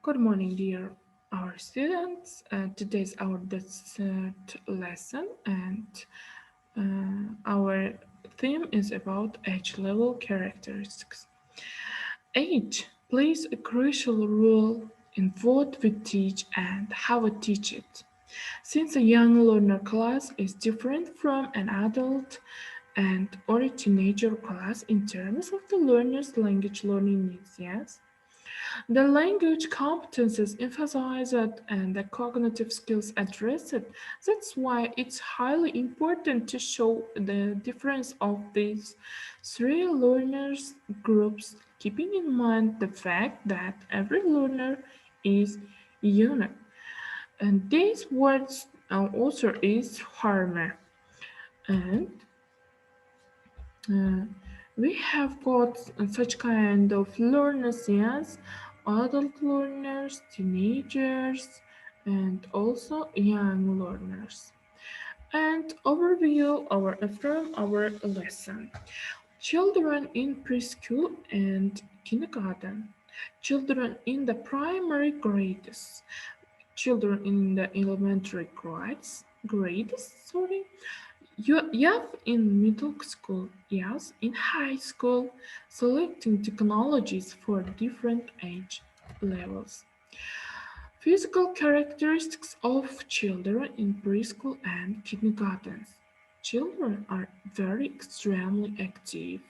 Good morning, dear our students. Today's our third lesson, and our theme is about age-level characteristics. Age plays a crucial role in what we teach and how we teach it. Since a young learner class is different from an adult and or a teenager class in terms of the learner's language learning needs, yes? The language competences emphasized and the cognitive skills addressed. That's why it's highly important to show the difference of these three learners groups, keeping in mind the fact that every learner is unique. And this word's author is Harmer. And uh, we have got such kind of learners, yes, adult learners, teenagers, and also young learners. And overview our from our lesson. Children in preschool and kindergarten. Children in the primary grades. Children in the elementary grades, sorry, yes, in middle school, yes, in high school, selecting technologies for different age levels. Physical characteristics of children in preschool and kindergartens. Children are very extremely active,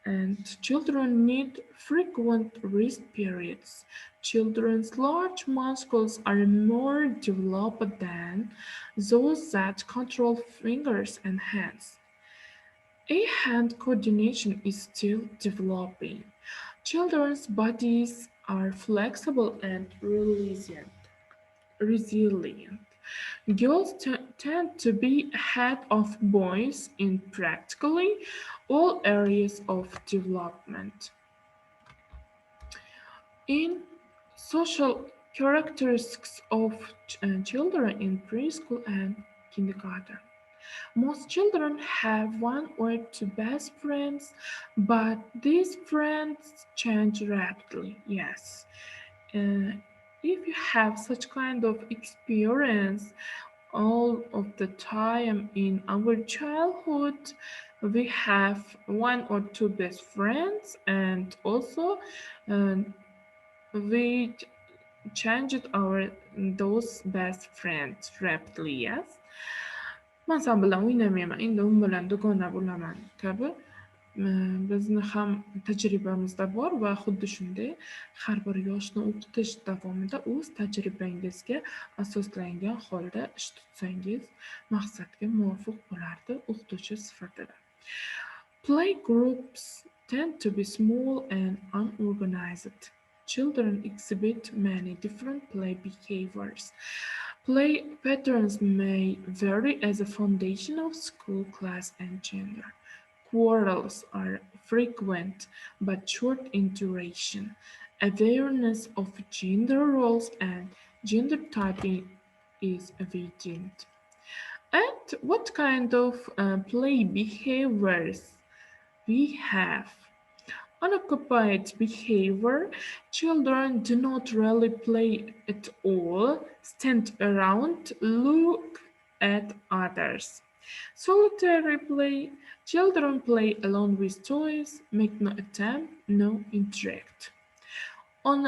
and children need frequent rest periods. Children's large muscles are more developed than those that control fingers and hands. A hand coordination is still developing. Children's bodies are flexible and resilient. Girls tend to be ahead of boys in practically all areas of development. In social characteristics of children in preschool and kindergarten. Most children have one or two best friends, but these friends change rapidly. Yes. Uh, if you have such kind of experience all of the time in our childhood, we have one or two best friends, and also uh, we changed our those best friends rapidly. Yes. Man bilan o'ynamayman. Endi u bilan do'kona bo'laman kabi bizni ham tajribamizda bor va xuddi shunday har bir yoshni o'qitish davomida o'z tajribangizga asoslangan holda ish tutsangiz maqsadga muvofiq bo'lardi o'qituvchi sifatida. Play groups tend to be small and unorganized. Children exhibit many different play behaviors. Play patterns may vary as a foundation of school class and gender. Quarrels are frequent but short in duration. Awareness of gender roles and gender typing is evident. And what kind of play behaviors we have? Unoccupied behavior. Children do not really play at all, stand around, look at others. Solitary play. Children play alone with toys, make no attempt, no interact. On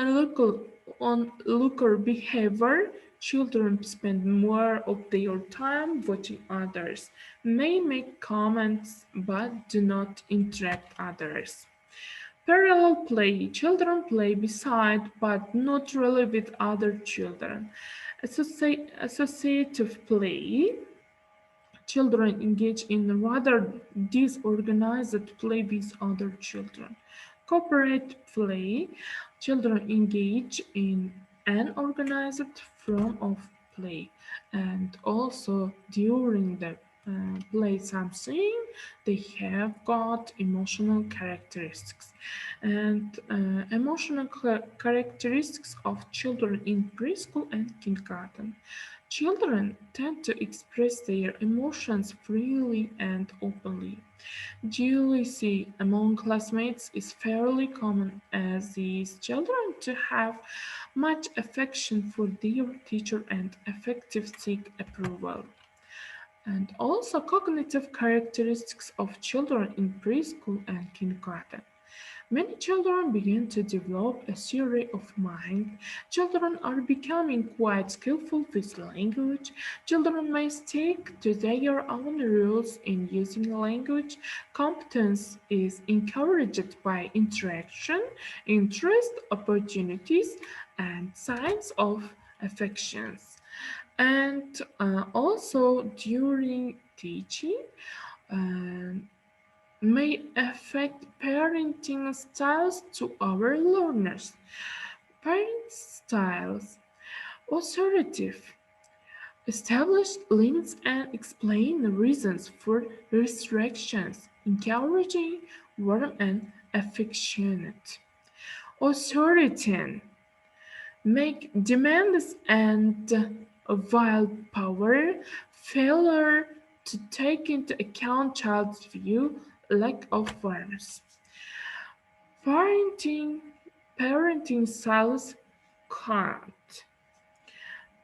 looker behavior, children spend more of their time watching others, may make comments but do not interact others. Parallel play. Children play beside but not really with other children. Associative play. Children engage in rather disorganized play with other children. Corporate play. Children engage in an organized form of play, and also during the play something they have got emotional characteristics, and emotional characteristics of children in preschool and kindergarten. Children tend to express their emotions freely and openly. Jealousy among classmates is fairly common as these children to have much affection for their teacher and effective seek approval. And also cognitive characteristics of children in preschool and kindergarten. Many children begin to develop a theory of mind. Children are becoming quite skillful with language. Children may stick to their own rules in using language. Competence is encouraged by interaction, interest, opportunities, and signs of affections. And also during teaching, uh, may affect parenting styles to our learners. Parent styles assertive, establish limits and explain the reasons for restrictions, encouraging warm and affectionate. Authoritarian, make demands and while power failure to take into account child's view lack of warmth. Parenting parenting styles can't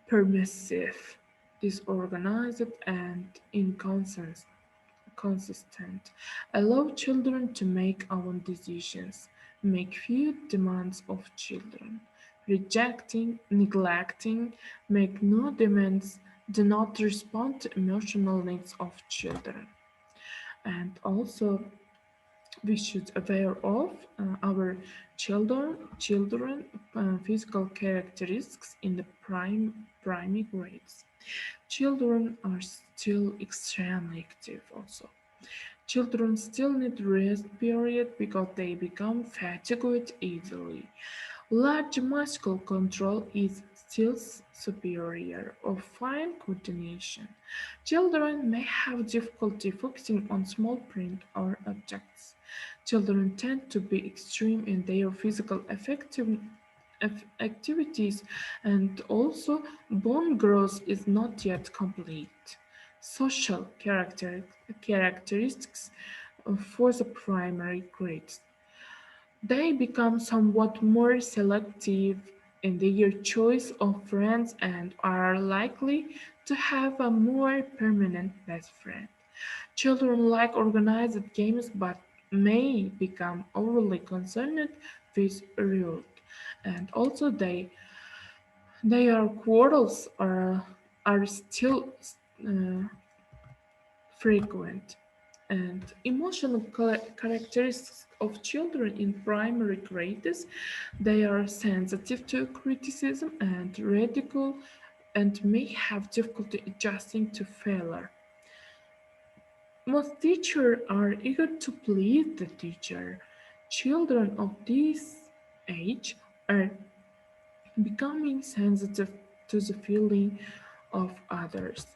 permissive, disorganized and inconsistent. Allow children to make own decisions. Make few demands of children. Rejecting, neglecting, make no demands, do not respond to emotional needs of children. And also we should aware of our children physical characteristics in the primary grades. Children are still extremely active also. Children still need rest period because they become fatigued easily. Large muscle control is still superior of fine coordination. Children may have difficulty focusing on small print or objects. Children tend to be extreme in their physical activities and also bone growth is not yet complete. Social characteristics for the primary grades. They become somewhat more selective in their choice of friends and are likely to have a more permanent best friend. Children like organized games but may become overly concerned with rules. And also their quarrels are still uh, frequent. And emotional characteristics of children in primary grades, they are sensitive to criticism and ridicule and may have difficulty adjusting to failure. Most teachers are eager to please the teacher. Children of this age are becoming sensitive to the feeling of others.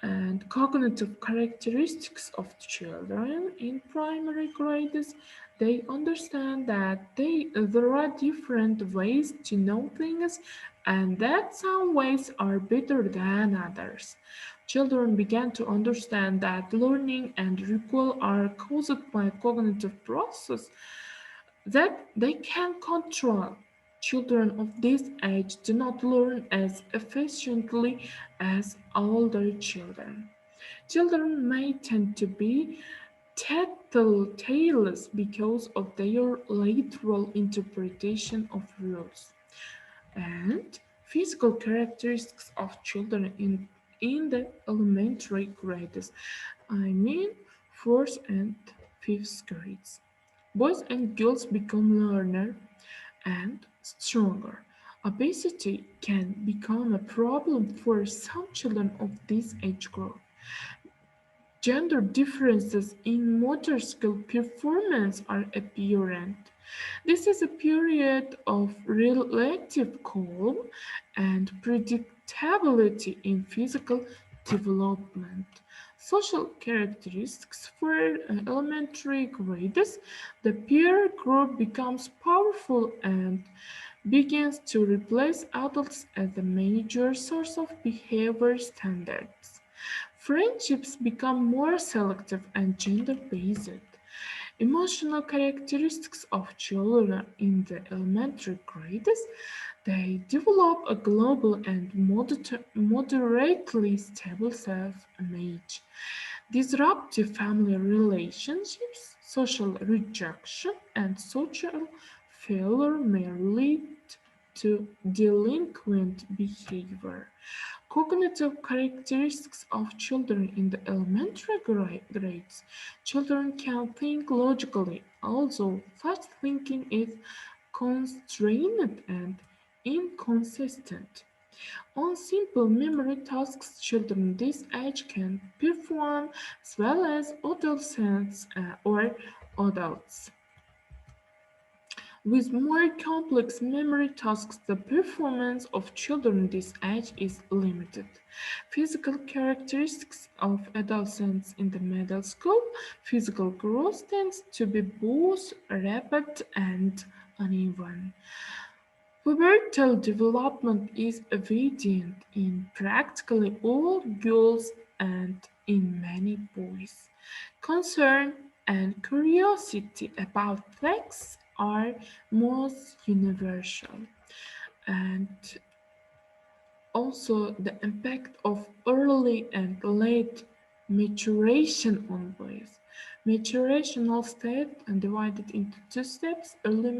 And cognitive characteristics of children in primary grades, they understand that there are different ways to know things and that some ways are better than others. Children began to understand that learning and recall are caused by cognitive process that they can control. Children of this age do not learn as efficiently as older children. Children may tend to be tattletales because of their literal interpretation of rules. And physical characteristics of children in the elementary grades, I mean fourth and fifth grades. Boys and girls become learner and stronger. Obesity can become a problem for some children of this age group. Gender differences in motor skill performance are apparent. This is a period of relative calm and predictability in physical development. Social characteristics for elementary grades, the peer group becomes powerful and begins to replace adults as a major source of behavior standards. Friendships become more selective and gender based. Emotional characteristics of children in the elementary grades, they develop a global and moderately stable self-image. Disruptive family relationships, social rejection, and social failure may lead to delinquent behavior. Cognitive characteristics of children in the elementary grades. Children can think logically, although such thinking is constrained and inconsistent. On simple memory tasks, children this age can perform as well as adolescents or adults. With more complex memory tasks, the performance of children this age is limited. Physical characteristics of adolescents in the middle school, physical growth tends to be both rapid and uneven. Pubertal development is evident in practically all girls and in many boys. Concern and curiosity about sex are most universal, and also the impact of early and late maturation on boys. Maturational state and divided into two steps: early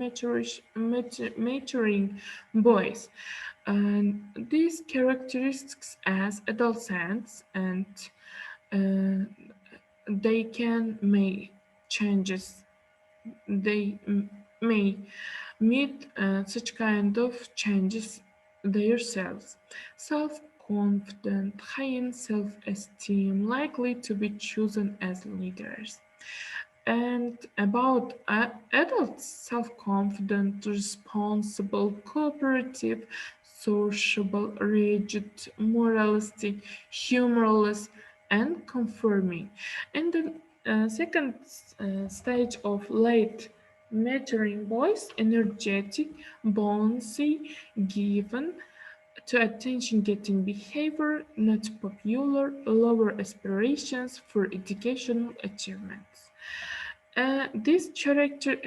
maturing boys, and these characteristics as adolescents, and uh, they can make changes. They may meet such kind of changes themselves. Self confident, high in self esteem, likely to be chosen as leaders. And about adults, self confident, responsible, cooperative, sociable, rigid, moralistic, humorless, and conforming. In the second stage of late maturing boys, energetic, bouncy, given to attention getting behavior, not popular, lower aspirations for educational achievements. These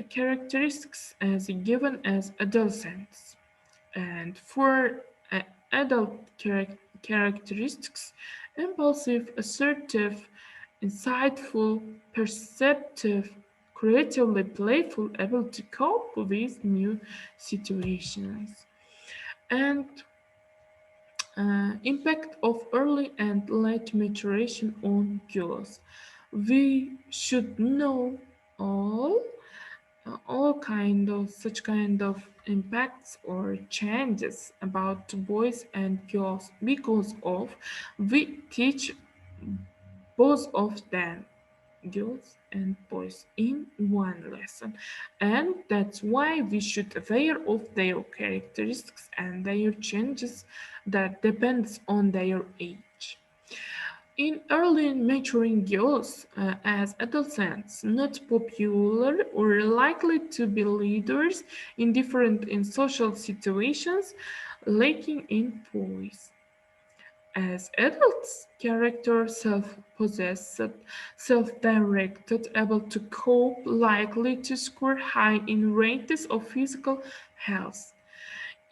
characteristics as given as adolescents, and for uh, adult characteristics: impulsive, assertive, insightful, perceptive, creatively playful, able to cope with new situations. And impact of early and late maturation on girls. We should know all kind of impacts or changes about boys and girls because of we teach both of them, girls and boys, in one lesson, and that's why we should aware of their characteristics and their changes that depends on their age. In early maturing girls, as adolescents, not popular or likely to be leaders, indifferent in social situations, lacking in poise. As adults, character self-possessed, self-directed, able to cope, likely to score high in ratings of physical health.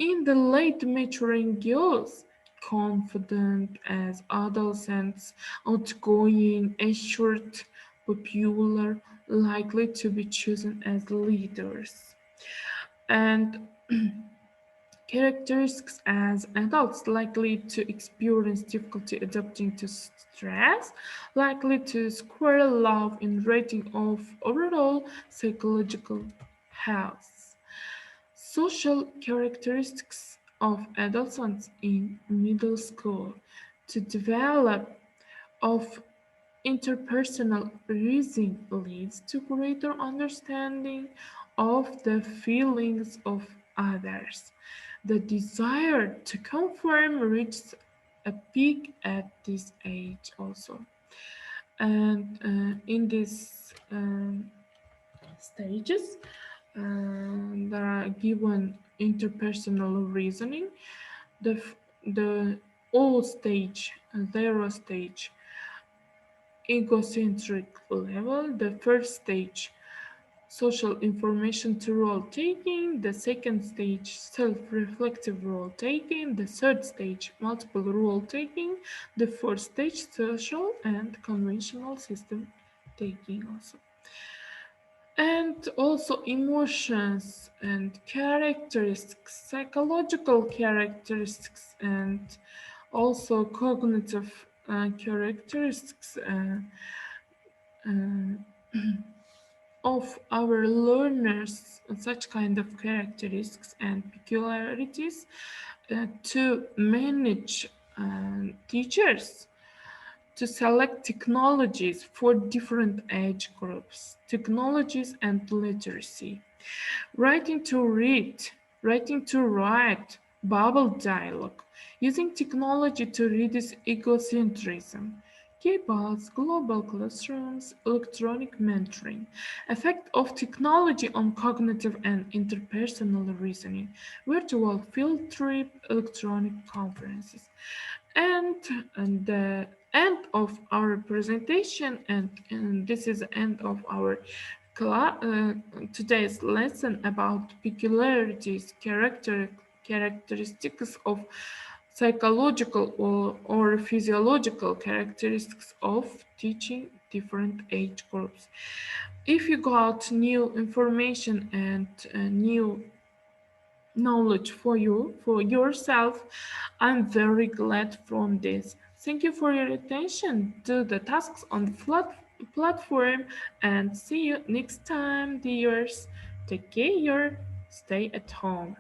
In the late maturing girls, confident as adolescents, outgoing, assured, popular, likely to be chosen as leaders. And characteristics as adults, likely to experience difficulty adapting to stress, likely to score low in rating of overall psychological health. Social characteristics of adolescents in middle school: to develop of interpersonal reasoning leads to greater understanding of the feelings of others. The desire to conform reaches a peak at this age also. And in these stages, there are given interpersonal reasoning, the the O stage, zero stage, egocentric level. The first stage, social information to role taking; the second stage, self reflective role taking; the third stage, multiple role taking; the fourth stage, social and conventional system taking also. And also emotions and characteristics, psychological characteristics, and also cognitive characteristics uh, of our learners, such kind of characteristics and peculiarities to manage teachers to select technologies for different age groups, technologies and literacy, writing to read, writing to write, Babel dialogue, using technology to reduce egocentrism, keyballs, global classrooms, electronic mentoring, effect of technology on cognitive and interpersonal reasoning, virtual field trip, electronic conferences. And, and the end of our presentation, and this is the end of our today's lesson about peculiarities, characteristics of psychological or physiological characteristics of teaching different age groups. If you got new information and new knowledge for you, for yourself, I'm very glad from this. Thank you for your attention to the tasks on the platform, and see you next time, dears. Take care, stay at home.